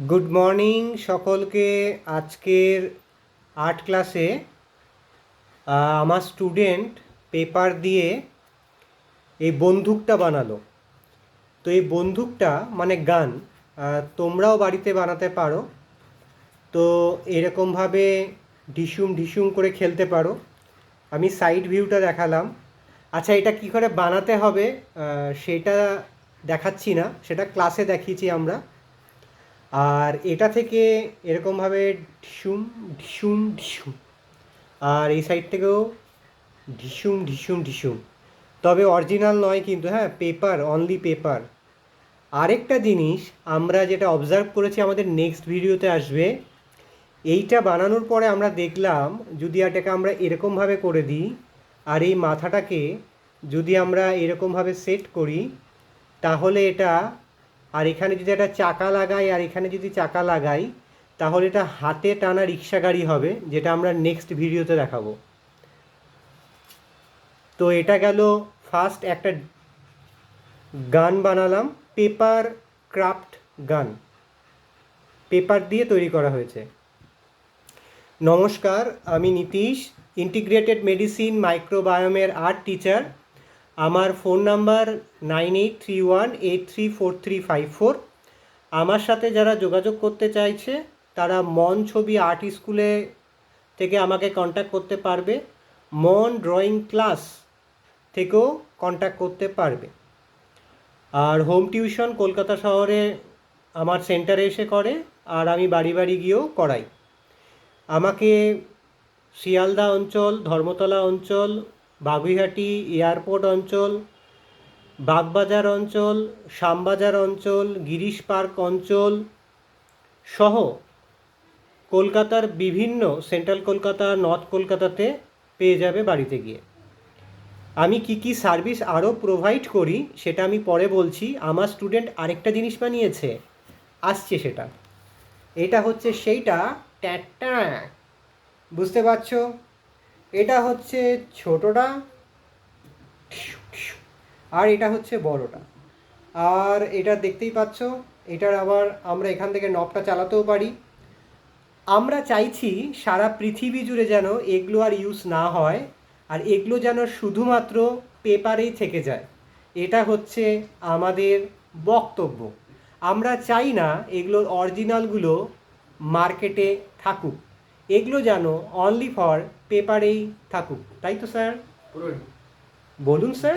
Good morning सकलके आजकेर art क्लासे आमार स्टूडेंट पेपर दिए ये बंदूकटा बानालो। तो ये बंदूकटा माने गान तोमराओ बाड़ीते बानाते पारो। तो एरकम भावे ढिसुम ढिसुम करे खेलते पारो। आमी साइड भिउटा देखालाम। अच्छा एटा कि करे बानाते होबे सेटा देखाচ্ছি ना, सेटा क्लासे देखिয়েছি আমরা। আর এটা থেকে এরকমভাবে ঢিসুম ঢিসুম ঢিসুম, আর এই সাইড থেকেও ঢিসুম ঢিসুম ঢিসুম, তবে অরিজিনাল নয় কিন্তু, হ্যাঁ পেপার, অনলি পেপার। আরেকটা জিনিস আমরা যেটা অবজার্ভ করেছি, আমাদের নেক্সট ভিডিওতে আসবে, এইটা বানানোর পরে আমরা দেখলাম যদি এটাকে আমরা এরকমভাবে করে দিই আর এই মাথাটাকে যদি আমরা এরকমভাবে সেট করি তাহলে এটা, আর এখানে যদি একটা চাকা লাগাই আর এখানে যদি চাকা লাগাই তাহলে এটা হাতে টানা রিক্সা গাড়ি হবে, যেটা আমরা নেক্সট ভিডিওতে দেখাবো। তো এটা গেল ফার্স্ট একটা গান বানালাম, পেপার ক্রাফট গান, পেপার দিয়ে তৈরি করা হয়েছে। নমস্কার, আমি নীতিশ, ইন্টিগ্রেটেড মেডিসিন মাইক্রোবায়োমের আর্ট টিচার। আমার ফোন নাম্বার 9831834354। আমার সাথে যারা যোগাযোগ করতে চাইছে তারা মনছবি আর্ট স্কুলে থেকে আমাকে কন্ট্যাক্ট করতে পারবে, মন ড্রয়িং ক্লাস থেকেও কন্ট্যাক্ট করতে পারবে। আর হোম টিউশন কলকাতা শহরে আমার সেন্টারে এসে করে, আর আমি বাড়ি বাড়ি গিয়েও করাই। আমাকে শিয়ালদা অঞ্চল, ধর্মতলা অঞ্চল, বাগুইহাটি এয়ারপোর্ট অঞ্চল, বাগবাজার অঞ্চল, শ্যামবাজার অঞ্চল, গিরিশ পার্ক অঞ্চল সহ কলকাতার বিভিন্ন, সেন্ট্রাল কলকাতা, নর্থ কলকাতাতে পেয়ে যাবে বাড়িতে গিয়ে। আমি কি কি সার্ভিস আরও প্রোভাইড করি সেটা আমি পরে বলছি। আমার স্টুডেন্ট আরেকটা জিনিস বানিয়েছে, আসছে সেটা। এটা হচ্ছে সেইটা, ট্যাটা, বুঝতে পারছো? এটা হচ্ছে ছোটোটা আর এটা হচ্ছে বড়টা। আর এটা দেখতেই পাচ্ছ, এটার আবার আমরা এখান থেকে নবটা চালাতেও পারি। আমরা চাইছি সারা পৃথিবী জুড়ে যেন এগুলো আর ইউজ না হয়, আর এগুলো যেন শুধুমাত্র পেপারেই থেকে যায়। এটা হচ্ছে আমাদের বক্তব্য। আমরা চাই না এগুলোর অরিজিনালগুলো মার্কেটে থাকুক, এগুলো যেন অনলি ফর পেপারেই থাকুক, তাই তো স্যার? বলুন স্যার।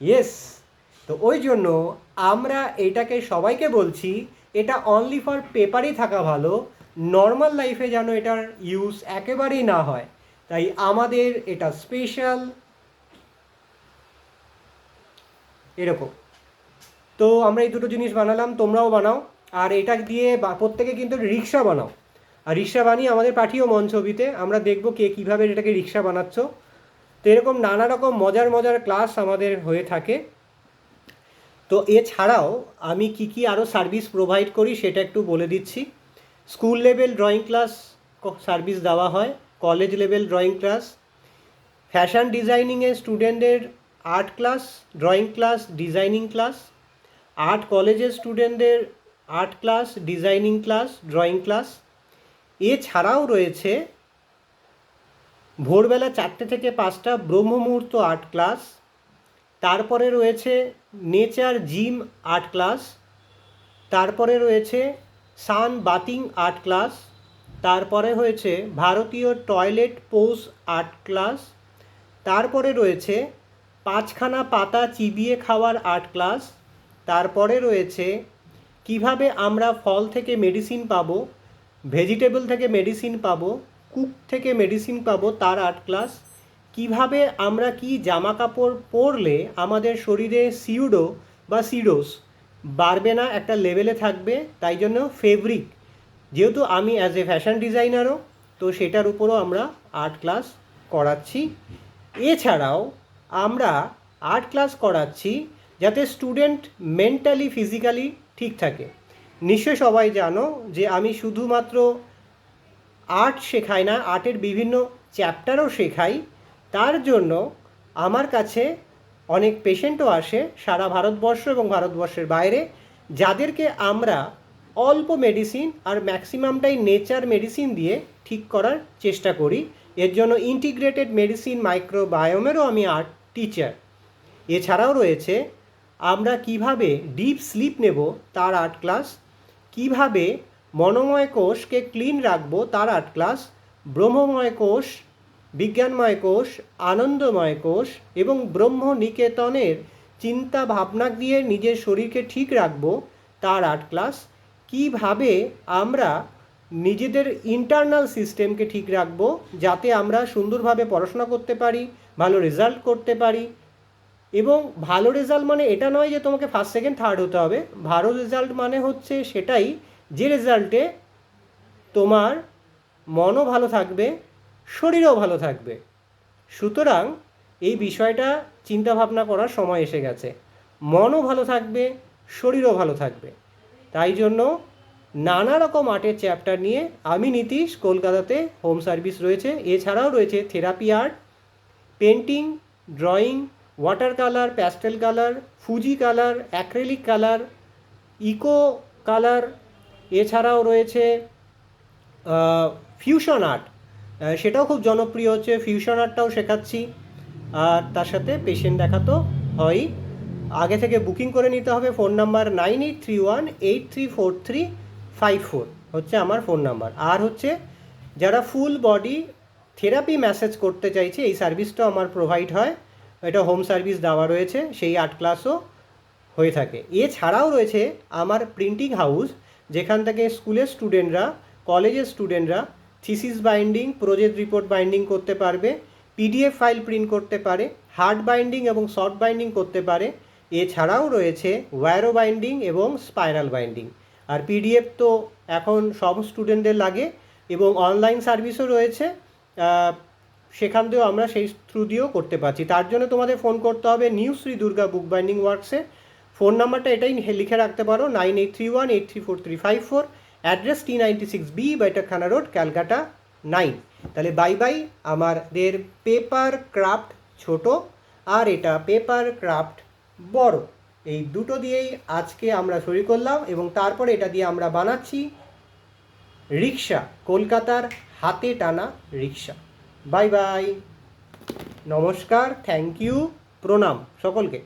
ইয়েস। তো ওই জন্য আমরা এটাকে সবাইকে বলছি, এটা অনলি ফর পেপারেই থাকা ভালো, নর্মাল লাইফে যেন এটার ইউজ একেবারেই না হয়। তাই আমাদের এটা স্পেশাল এরকম। তো আমরা এই দুটো জিনিস বানালাম, তোমরাও বানাও। আর এটা দিয়ে প্রত্যেকে কিন্তু রিক্সা বানাও, আর রিক্সা বানিয়ে আমাদের পাঠিয়েও মনছবিতে, আমরা দেখব কে কীভাবে এটাকে রিক্সা বানাচ্ছ। তো এরকম নানা রকম মজার মজার ক্লাস আমাদের হয়ে থাকে। তো এছাড়াও আমি কি কি আরও সার্ভিস প্রোভাইড করি সেটা একটু বলে দিচ্ছি। School level drawing class service দেওয়া হয়, college level drawing class, fashion ডিজাইনিংয়ে স্টুডেন্টদের art class, drawing class, designing class, art কলেজের স্টুডেন্টদের art class, designing class, drawing class. এছাড়াও রয়েছে ভোরবেলা 4টে থেকে 5টা ব্রহ্ম মুহূর্ত আর্ট ক্লাস, তারপরে রয়েছে নেচার জিম আর্ট ক্লাস, তারপরে রয়েছে সান বাথিং আর্ট ক্লাস, তারপরে হয়েছে ভারতীয় টয়লেট পোজ আর্ট ক্লাস, তারপরে রয়েছে 5খানা পাতা চিবিয়ে খাওয়ার আর্ট ক্লাস, তারপরে রয়েছে কিভাবে আমরা ফল থেকে মেডিসিন পাবো, ভেজিটেবল থেকে মেডিসিন পাবো, কুক থেকে মেডিসিন পাবো তার আর্ট ক্লাস, কিভাবে আমরা কি জামা কাপড় পরলে আমাদের শরীরে সিউডো বা সিডোস বাড়বে না, একটা লেভেলে থাকবে, তাই জন্য ফেব্রিক, যেহেতু আমি অ্যাজ এ ফ্যাশন ডিজাইনারও, তো সেটার উপরও আমরা আর্ট ক্লাস করাচ্ছি। এছাড়াও আমরা আর্ট ক্লাস করাচ্ছি যাতে স্টুডেন্ট মেন্টালি ফিজিক্যালি ঠিক থাকে। নিশ্চয়ই সবাই জানো যে আমি শুধুমাত্র আর্ট শেখাই না, আর্টের বিভিন্ন চ্যাপ্টারও শেখাই। তার জন্য আমার কাছে অনেক পেশেন্টও আসে সারা ভারতবর্ষ এবং ভারতবর্ষের বাইরে, যাদেরকে আমরা অল্প মেডিসিন আর ম্যাক্সিমামটাই নেচার মেডিসিন দিয়ে ঠিক করার চেষ্টা করি। এর জন্য ইন্টিগ্রেটেড মেডিসিন মাইক্রোবায়োমেরও আমি আর্ট টিচার। এছাড়াও রয়েছে আমরা কিভাবে ডিপ স্লিপ নেব তার আর্ট ক্লাস, কিভাবে মনোময় কোষকে ক্লিন রাখবো তার আর্ট ক্লাস, ব্রহ্মময় কোষ, বিজ্ঞানময় কোষ, আনন্দময় কোষ এবং ব্রহ্ম নিকেতনের চিন্তা ভাবনা দিয়ে নিজের শরীরকে ঠিক রাখবো তার আর্ট ক্লাস, কিভাবে আমরা নিজেদের ইন্টারনাল সিস্টেমকে ঠিক রাখবো যাতে আমরা সুন্দরভাবে পড়াশোনা করতে পারি, ভালো রেজাল্ট করতে পারি। এবং ভালো রেজাল্ট মানে এটা নয় যে তোমাকে ফার্স্ট সেকেন্ড থার্ড হতে হবে। ভালো রেজাল্ট মানে হচ্ছে সেটাই যে রেজাল্টে তোমার মনও ভালো থাকবে, শরীরও ভালো থাকবে। সুতরাং এই বিষয়টা চিন্তাভাবনা করার সময় এসে গেছে। মনও ভালো থাকবে, শরীরও ভালো থাকবে। তাই জন্য নানা রকম আর্টের চ্যাপ্টার নিয়ে আমি নীতিশ কলকাতাতে হোম সার্ভিস রয়েছে। এছাড়াও রয়েছে therapy art, painting, drawing, watercolour, pastel colour, Fuji colour, acrylic colour, eco colour. এছাড়াও রয়েছে ফিউশন আর্ট, সেটাও খুব জনপ্রিয় হচ্ছে। ফিউশন আর্টটাও শেখাচ্ছি। আর তার সাথে পেশেন্ট দেখা তো হয়ই। আগে থেকে বুকিং করে নিতে হবে। ফোন নাম্বার 9831834354 হচ্ছে আমার ফোন নাম্বার। আর হচ্ছে যারা ফুল বডি থেরাপি ম্যাসেজ করতে চাইছে এই সার্ভিসটাও আমার প্রোভাইড হয়। এটা হোম সার্ভিস দেওয়া রয়েছে, সেই আর্ট ক্লাসও হয়ে থাকে। এছাড়াও রয়েছে আমার প্রিন্টিং হাউস, যেখান থেকে স্কুলের স্টুডেন্টরা, কলেজের স্টুডেন্টরা thesis binding, project report binding করতে পারবে, পিডিএফ ফাইল প্রিন্ট করতে পারে, হার্ড বাইন্ডিং এবং সফট বাইন্ডিং করতে পারে। এছাড়াও রয়েছে ওয়্যারো বাইন্ডিং এবং স্পাইরাল বাইন্ডিং। আর পিডিএফ তো এখন সব স্টুডেন্টদের লাগে এবং অনলাইন সার্ভিসও রয়েছে, সেখান থেকেও আমরা সেই থ্রু দিয়েও করতে পারছি। তার জন্য তোমাদের ফোন করতে হবে নিউ শ্রী দুর্গা বুক বাইন্ডিং ওয়ার্কসে। ফোন নাম্বারটা এটাই লিখে রাখতে পারো, 9831834354। অ্যাড্রেস T96B বাইঠাক খানা রোড, ক্যালকাটা 9। তাহলে বাই বাই। আমাদের পেপার ক্রাফট ছোট আর এটা পেপার ক্রাফট বড়, এই দুটো দিয়েই আজকে আমরা শুরু করলাম এবং তারপরে এটা দিয়ে আমরা বানাচ্ছি রিক্সা, কলকাতার হাতে টানা রিক্সা। বাই বাই, নমস্কার, থ্যাংক ইউ, প্রণাম সকলকে।